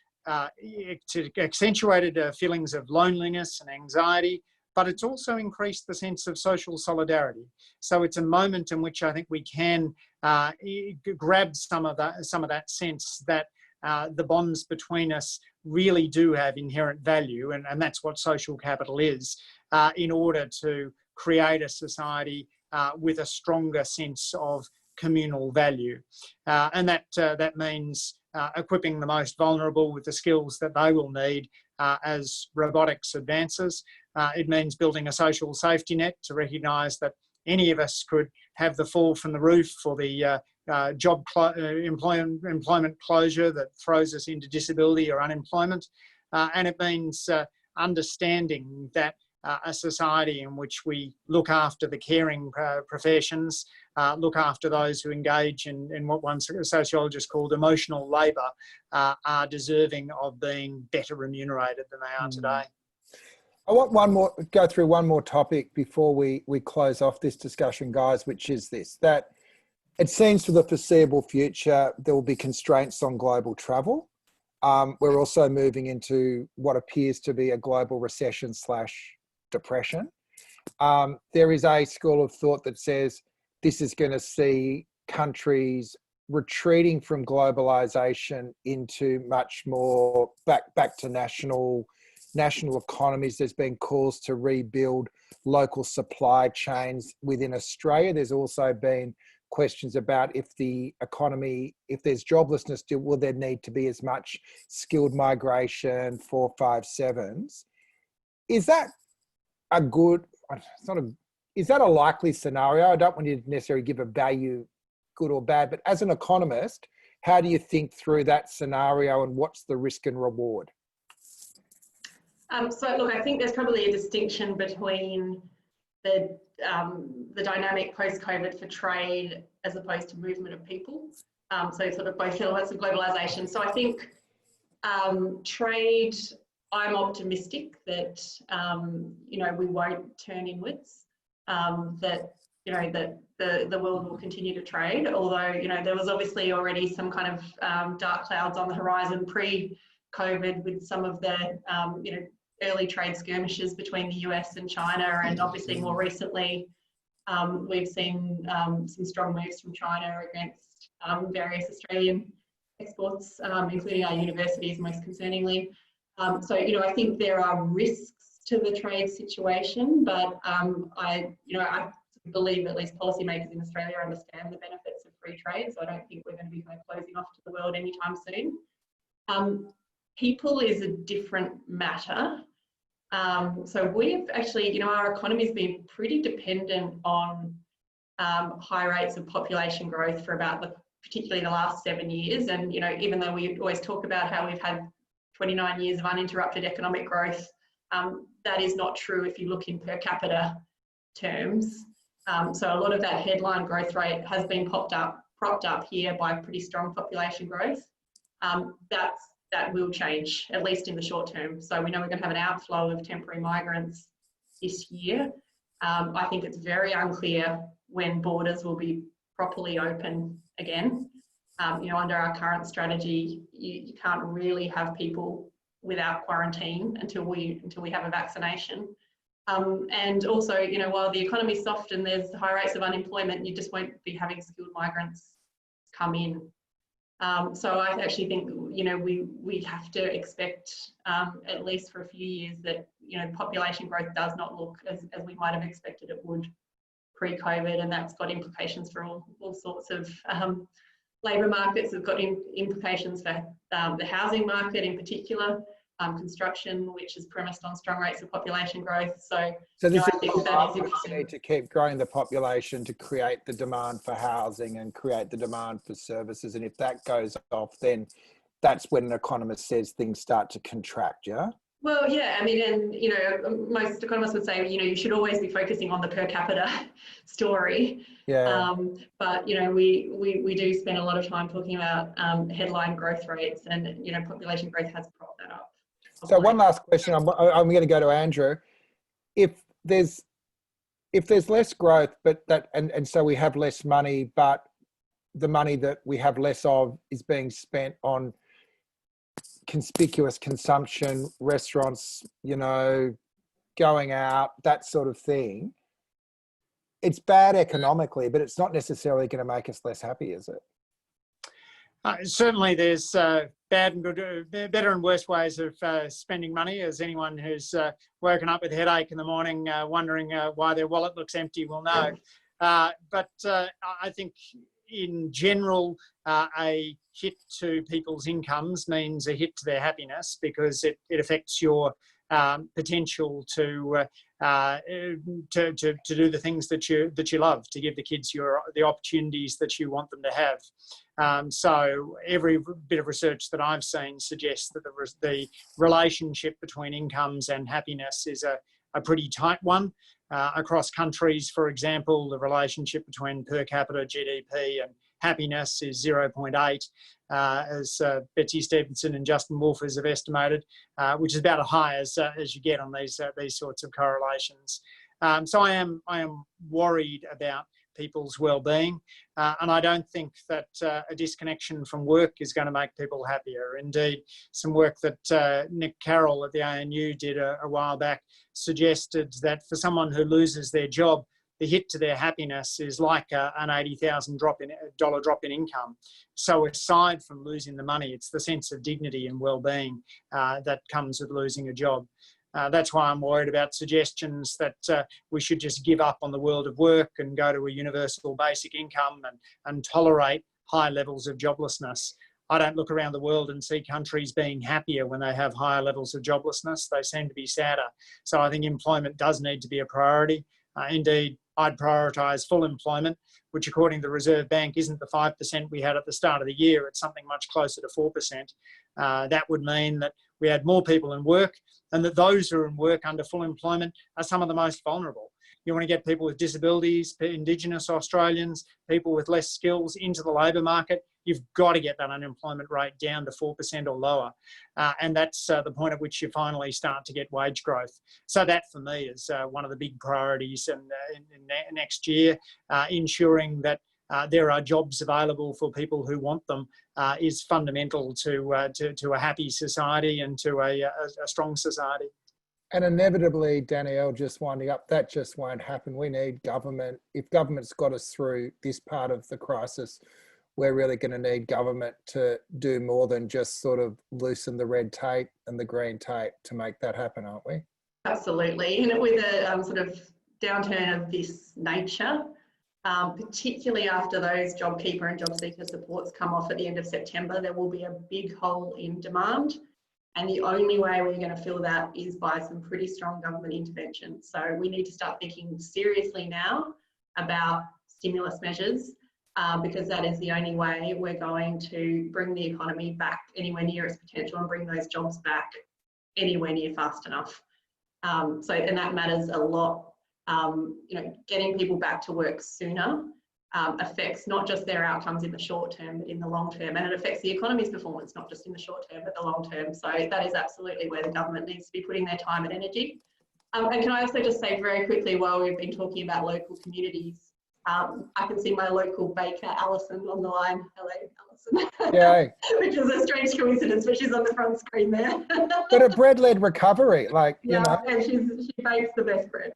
accentuated feelings of loneliness and anxiety, but it's also increased the sense of social solidarity. So it's a moment in which I think we can grab some of that sense that the bonds between us really do have inherent value, and that's what social capital is, in order to create a society with a stronger sense of communal value. And that means equipping the most vulnerable with the skills that they will need as robotics advances. It means building a social safety net to recognise that any of us could have the fall from the roof for the employment closure that throws us into disability or unemployment. And it means understanding that a society in which we look after the caring professions, look after those who engage in what one sociologist called emotional labour, are deserving of being better remunerated than they are today. I want go through one more topic before we close off this discussion, guys, which is this, that it seems for the foreseeable future, there will be constraints on global travel. We're also moving into what appears to be a global recession / depression. There is a school of thought that says this is going to see countries retreating from globalization into much more back to national national economies. There's been calls to rebuild local supply chains within Australia. There's also been questions about if the economy, if there's joblessness, will there need to be as much skilled migration, 457s? Is that a good, it's not a, is that a likely scenario? I don't want you to necessarily give a value, good or bad, but as an economist, how do you think through that scenario and what's the risk and reward? So look, I think there's probably a distinction between the dynamic post-COVID for trade as opposed to movement of people. So sort of both elements of globalization. So I think trade, I'm optimistic that, you know, we won't turn inwards, that, you know, that the world will continue to trade, although, you know, there was obviously already some kind of dark clouds on the horizon pre-COVID with some of the, you know, early trade skirmishes between the US and China, and obviously more recently we've seen some strong moves from China against various Australian exports, including our universities most concerningly. So, you know, I think there are risks to the trade situation, but I believe at least policymakers in Australia understand the benefits of free trade, so I don't think we're going to be kind of closing off to the world anytime soon. People is a different matter. So we've actually, you know, our economy has been pretty dependent on high rates of population growth for about particularly the last 7 years. And, you know, even though we always talk about how we've had 29 years of uninterrupted economic growth, that is not true if you look in per capita terms. So a lot of that headline growth rate has been propped up here by pretty strong population growth. That will change, at least in the short term. So we know we're going to have an outflow of temporary migrants this year. I think it's very unclear when borders will be properly open again. You know, under our current strategy, you can't really have people without quarantine until we have a vaccination. And also, you know, while the economy's soft and there's high rates of unemployment, you just won't be having skilled migrants come in. So I actually think, you know, we have to expect, at least for a few years, that, you know, population growth does not look as we might have expected it would pre-COVID, and that's got implications for all sorts of labour markets. It's got implications for the housing market in particular, construction, which is premised on strong rates of population growth. So this I think that is we interesting. need to keep growing the population to create the demand for housing and create the demand for services. And if that goes off, then that's when an economist says things start to contract, yeah? Well, yeah, I mean, and, you know, most economists would say, you know, you should always be focusing on the per capita story. Yeah. But, you know, we do spend a lot of time talking about headline growth rates, and, you know, population growth has propped that up. So one last question, I'm going to go to Andrew. If there's less growth, but that, and so we have less money, but the money that we have less of is being spent on conspicuous consumption, restaurants, you know, going out, that sort of thing. It's bad economically, but it's not necessarily going to make us less happy, is it? Certainly there's bad and good, better and worse ways of spending money, as anyone who's woken up with a headache in the morning wondering why their wallet looks empty will know. But I think in general, a hit to people's incomes means a hit to their happiness, because it affects your potential to do the things that you love, to give the kids the opportunities that you want them to have. So every bit of research that I've seen suggests that the relationship between incomes and happiness is a pretty tight one. Across countries, for example, the relationship between per capita GDP and happiness is 0.8, as Betsy Stevenson and Justin Wolfers have estimated, which is about as high as you get on these sorts of correlations. So I am worried about people's well-being, and I don't think that a disconnection from work is going to make people happier. Indeed, some work that Nick Carroll at the ANU did a while back suggested that for someone who loses their job, the hit to their happiness is like an $80,000 drop in income. So aside from losing the money, it's the sense of dignity and well-being that comes with losing a job. That's why I'm worried about suggestions that we should just give up on the world of work and go to a universal basic income and tolerate high levels of joblessness. I don't look around the world and see countries being happier when they have higher levels of joblessness. They seem to be sadder. So I think employment does need to be a priority. Indeed, I'd prioritise full employment, which according to the Reserve Bank isn't the 5% we had at the start of the year. It's something much closer to 4%. That would mean that we had more people in work, and that those who are in work under full employment are some of the most vulnerable. You want to get people with disabilities, Indigenous Australians, people with less skills into the labour market. You've got to get that unemployment rate down to 4% or lower. And that's the point at which you finally start to get wage growth. So that for me is one of the big priorities in next year, ensuring that there are jobs available for people who want them is fundamental to a happy society and to a strong society. And inevitably, Danielle, just winding up, that just won't happen. We need government. If government's got us through this part of the crisis, we're really going to need government to do more than just sort of loosen the red tape and the green tape to make that happen, aren't we? Absolutely. And with a sort of downturn of this nature, particularly after those JobKeeper and JobSeeker supports come off at the end of September, there will be a big hole in demand. And the only way we're going to fill that is by some pretty strong government intervention. So we need to start thinking seriously now about stimulus measures, because that is the only way we're going to bring the economy back anywhere near its potential and bring those jobs back anywhere near fast enough. And that matters a lot. Getting people back to work sooner affects not just their outcomes in the short term, but in the long term, and it affects the economy's performance, not just in the short term, but the long term. So that is absolutely where the government needs to be putting their time and energy. And can I also just say very quickly, while we've been talking about local communities, I can see my local baker, Alison, on the line. Hello, Alison. Yay. Which is a strange coincidence, but she's on the front screen there. But a bread-led recovery, like, yeah, you know. and she bakes the best bread.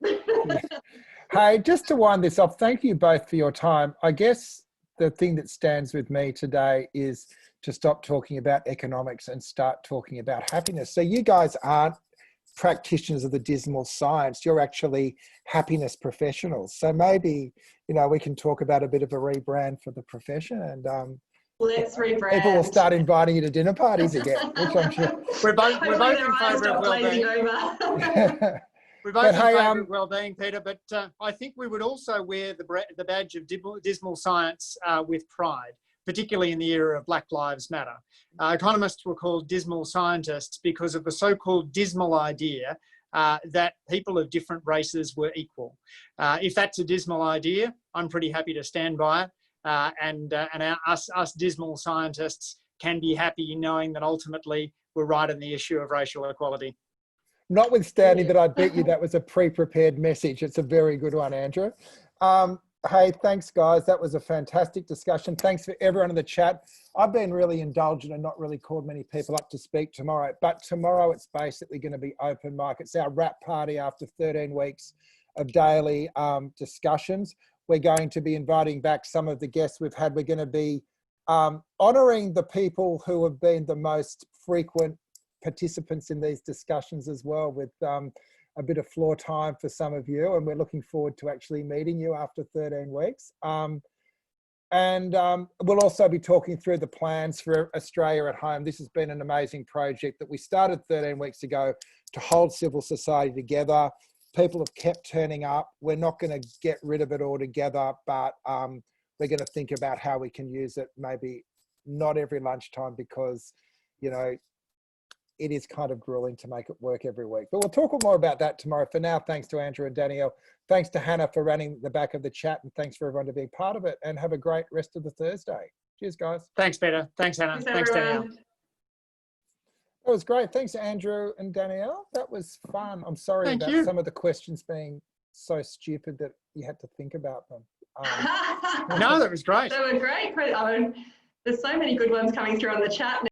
Hey, just to wind this off, thank you both for your time. I guess the thing that stands with me today is to stop talking about economics and start talking about happiness. So you guys aren't practitioners of the dismal science, you're actually happiness professionals. So maybe, we can talk about a bit of a rebrand for the profession, and let's rebrand. People will start inviting you to dinner parties again, which I'm sure. We're both in favour of well-being. We're both in favour of well-being, Peter, but I think we would also wear the badge of dismal science with pride, particularly in the era of Black Lives Matter. Economists were called dismal scientists because of the so-called dismal idea that people of different races were equal. If that's a dismal idea, I'm pretty happy to stand by it. And us dismal scientists can be happy knowing that ultimately we're right on the issue of racial equality. Notwithstanding that I bet you that was a pre-prepared message. It's a very good one, Andrew. Hey, thanks, guys. That was a fantastic discussion. Thanks for everyone in the chat. I've been really indulgent and not really called many people up to speak tomorrow, but tomorrow it's basically going to be open mic. It's our wrap party after 13 weeks of daily discussions. We're going to be inviting back some of the guests we've had. We're going to be honouring the people who have been the most frequent participants in these discussions as well, with a bit of floor time for some of you, and we're looking forward to actually meeting you after 13 weeks. We'll also be talking through the plans for Australia at Home. This has been an amazing project that we started 13 weeks ago to hold civil society together. People have kept turning up. We're not going to get rid of it altogether, but we're going to think about how we can use it, maybe not every lunchtime, because, it is kind of grueling to make it work every week. But we'll talk more about that tomorrow. For now, thanks to Andrew and Danielle. Thanks to Hannah for running the back of the chat, and thanks for everyone to being part of it, and have a great rest of the Thursday. Cheers, guys. Thanks, Peter. Thanks, Hannah. Thanks, Danielle. That was great. Thanks, Andrew and Danielle. That was fun. I'm sorry about some of the questions being so stupid that you had to think about them. No, that was great. They were great. There's so many good ones coming through on the chat.